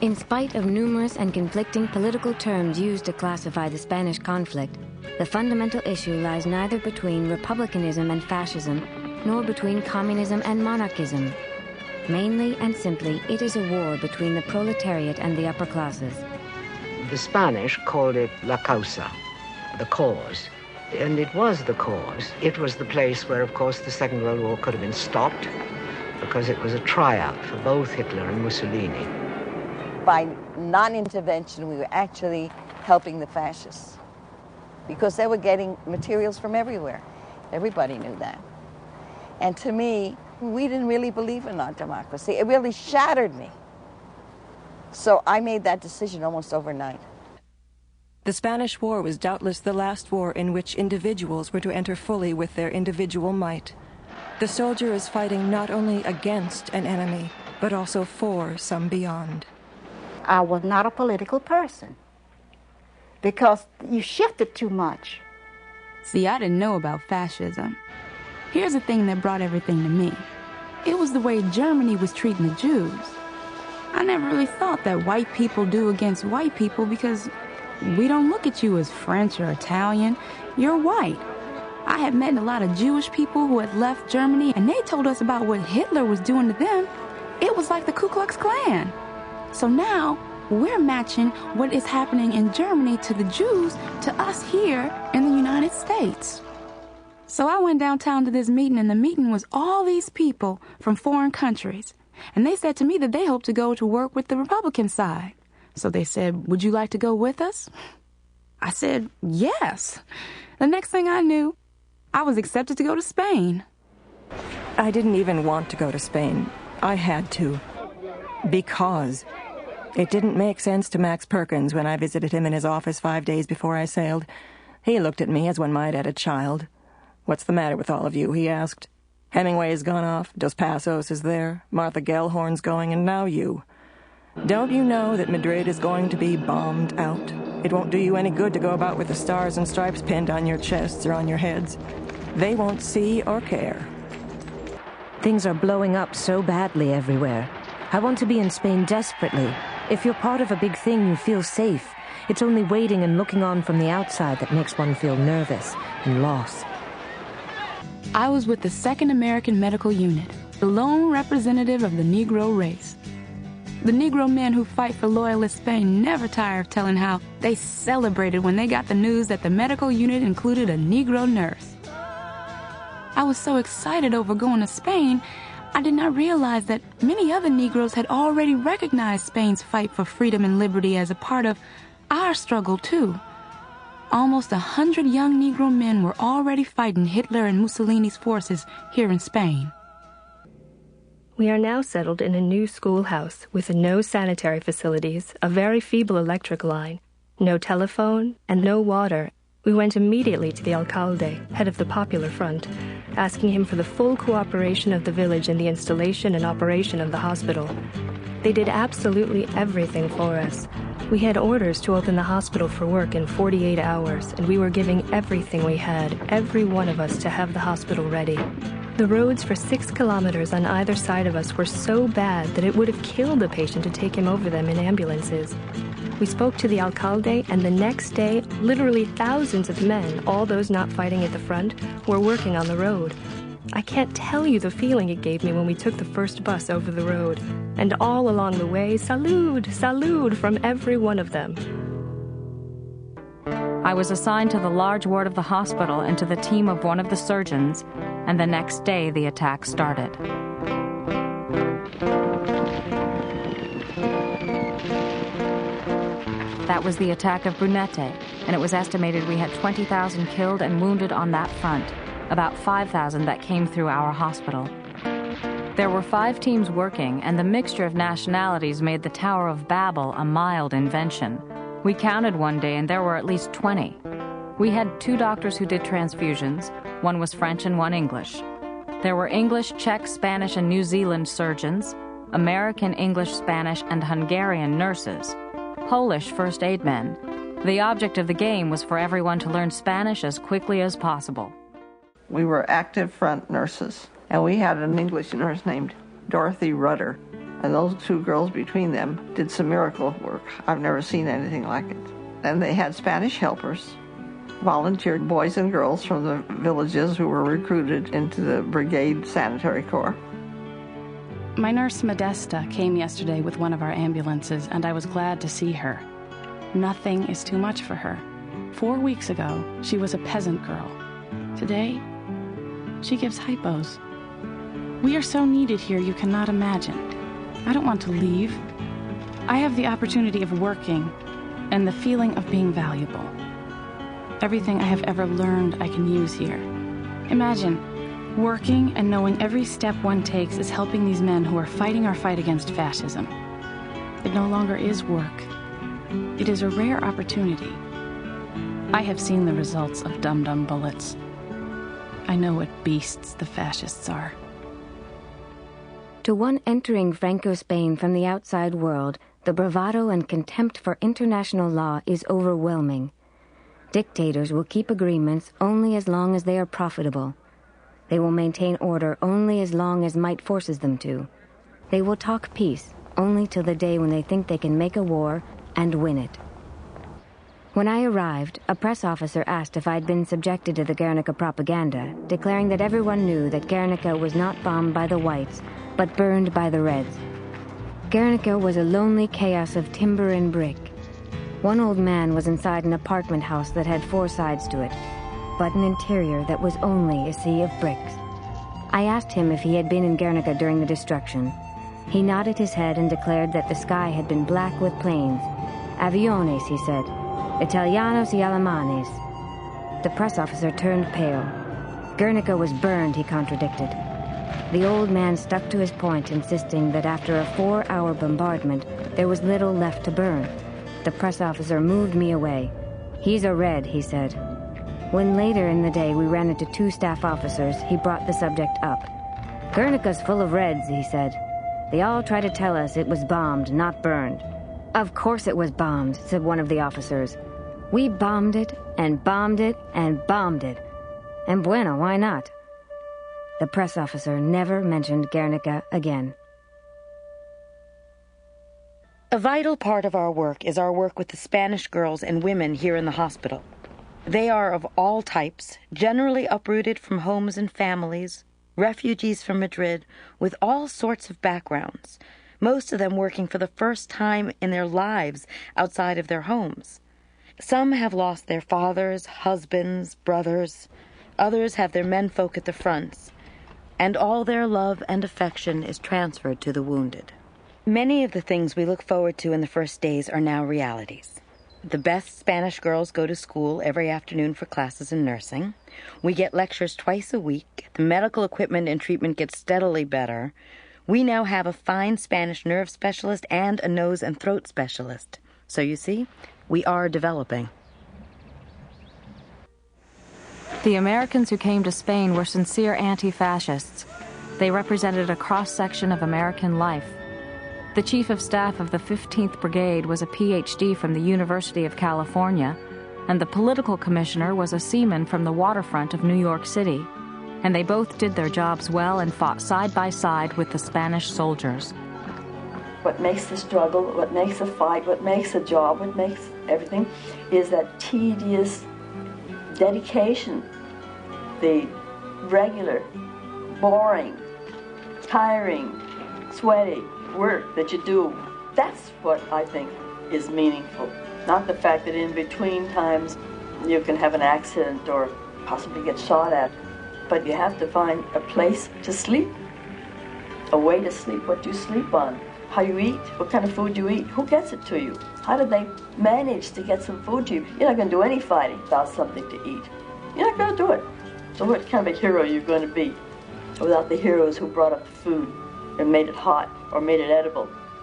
In spite of numerous and conflicting political terms used to classify the Spanish conflict, the fundamental issue lies neither between republicanism and fascism, nor between communism and monarchism. Mainly and simply, it is a war between the proletariat and the upper classes. The Spanish called it la causa, the cause. And it was the cause. It was the place where, of course, the Second World War could have been stopped, because it was a triumph for both Hitler and Mussolini. By non-intervention, we were actually helping the fascists, because they were getting materials from everywhere. Everybody knew that. And to me, we didn't really believe in our democracy. It really shattered me. So I made that decision almost overnight. The Spanish War was doubtless the last war in which individuals were to enter fully with their individual might. The soldier is fighting not only against an enemy, but also for some beyond. I was not a political person because you shifted too much. See, I didn't know about fascism. Here's the thing that brought everything to me. It was the way Germany was treating the Jews. I never really thought that white people do against white people because we don't look at you as French or Italian. You're white. I had met a lot of Jewish people who had left Germany, and they told us about what Hitler was doing to them. It was like the Ku Klux Klan. So now, we're matching what is happening in Germany to the Jews to us here in the United States. So I went downtown to this meeting, and the meeting was all these people from foreign countries. And they said to me that they hoped to go to work with the Republican side. So they said, would you like to go with us? I said, yes. The next thing I knew, I was accepted to go to Spain. I didn't even want to go to Spain. I had to. Because it didn't make sense to Max Perkins when I visited him in his office 5 days before I sailed. He looked at me as one might at a child. What's the matter with all of you, he asked. Hemingway's gone off, Dos Passos is there, Martha Gellhorn's going, and now you. Don't you know that Madrid is going to be bombed out? It won't do you any good to go about with the stars and stripes pinned on your chests or on your heads. They won't see or care. Things are blowing up so badly everywhere. I want to be in Spain desperately. If you're part of a big thing, you feel safe. It's only waiting and looking on from the outside that makes one feel nervous and lost. I was with the 2nd American Medical Unit, the lone representative of the Negro race. The Negro men who fight for loyalist Spain never tire of telling how they celebrated when they got the news that the medical unit included a Negro nurse. I was so excited over going to Spain, I did not realize that many other Negroes had already recognized Spain's fight for freedom and liberty as a part of our struggle, too. Almost 100 young Negro men were already fighting Hitler and Mussolini's forces here in Spain. We are now settled in a new schoolhouse with no sanitary facilities, a very feeble electric line, no telephone, and no water. We went immediately to the alcalde, head of the Popular Front, asking him for the full cooperation of the village in the installation and operation of the hospital. They did absolutely everything for us. We had orders to open the hospital for work in 48 hours, and we were giving everything we had, every one of us, to have the hospital ready. The roads for 6 kilometers on either side of us were so bad that it would have killed a patient to take him over them in ambulances. We spoke to the alcalde, and the next day, literally thousands of men, all those not fighting at the front, were working on the road. I can't tell you the feeling it gave me when we took the first bus over the road. And all along the way, salud, salud from every one of them. I was assigned to the large ward of the hospital and to the team of one of the surgeons, and the next day the attack started. That was the attack of Brunete, and it was estimated we had 20,000 killed and wounded on that front, about 5,000 that came through our hospital. There were 5 teams working, and the mixture of nationalities made the Tower of Babel a mild invention. We counted one day, and there were at least 20. We had 2 doctors who did transfusions. One was French and one English. There were English, Czech, Spanish, and New Zealand surgeons, American, English, Spanish, and Hungarian nurses, Polish first aid men. The object of the game was for everyone to learn Spanish as quickly as possible. We were active front nurses, and we had an English nurse named Dorothy Rudder. And those two girls between them did some miracle work. I've never seen anything like it. And they had Spanish helpers, volunteered boys and girls from the villages who were recruited into the Brigade Sanitary Corps. My nurse Modesta came yesterday with one of our ambulances, and I was glad to see her. Nothing is too much for her. 4 weeks ago, she was a peasant girl. Today, she gives hypos. We are so needed here you cannot imagine. I don't want to leave. I have the opportunity of working and the feeling of being valuable. Everything I have ever learned I can use here. Imagine working and knowing every step one takes is helping these men who are fighting our fight against fascism. It no longer is work. It is a rare opportunity. I have seen the results of dum-dum bullets. I know what beasts the fascists are. To one entering Franco Spain from the outside world, the bravado and contempt for international law is overwhelming. Dictators will keep agreements only as long as they are profitable. They will maintain order only as long as might forces them to. They will talk peace only till the day when they think they can make a war and win it. When I arrived, a press officer asked if I'd been subjected to the Guernica propaganda, declaring that everyone knew that Guernica was not bombed by the whites, but burned by the Reds. Guernica was a lonely chaos of timber and brick. One old man was inside an apartment house that had 4 sides to it, but an interior that was only a sea of bricks. I asked him if he had been in Guernica during the destruction. He nodded his head and declared that the sky had been black with planes. Aviones, he said. Italianos y alemanes. The press officer turned pale. Guernica was burned, he contradicted. The old man stuck to his point, insisting that after a 4-hour bombardment, there was little left to burn. The press officer moved me away. He's a Red, he said. When later in the day we ran into 2 staff officers, he brought the subject up. Guernica's full of Reds, he said. They all try to tell us it was bombed, not burned. Of course it was bombed, said one of the officers. We bombed it, and bombed it, and bombed it. And bueno, why not? The press officer never mentioned Guernica again. A vital part of our work is our work with the Spanish girls and women here in the hospital. They are of all types, generally uprooted from homes and families, refugees from Madrid, with all sorts of backgrounds, most of them working for the first time in their lives outside of their homes. Some have lost their fathers, husbands, brothers. Others have their menfolk at the fronts, and all their love and affection is transferred to the wounded. Many of the things we look forward to in the first days are now realities. The best Spanish girls go to school every afternoon for classes in nursing. We get lectures twice a week. The medical equipment and treatment gets steadily better. We now have a fine Spanish nerve specialist and a nose and throat specialist. So you see, we are developing. The Americans who came to Spain were sincere anti-fascists. They represented a cross-section of American life. The chief of staff of the 15th Brigade was a PhD from the University of California, and the political commissioner was a seaman from the waterfront of New York City. And they both did their jobs well and fought side by side with the Spanish soldiers. What makes the struggle, what makes a fight, what makes a job, what makes everything is that tedious dedication, the regular, boring, tiring, sweaty work that you do. That's what I think is meaningful. Not the fact that in between times you can have an accident or possibly get shot at. But you have to find a place to sleep, a way to sleep, what you sleep on, how you eat, what kind of food you eat, who gets it to you, how do they manage to get some food to you. You're not going to do any fighting without something to eat. You're not going to do it. So what kind of a hero are you going to be without the heroes who brought up the food and made it hot or made it edible?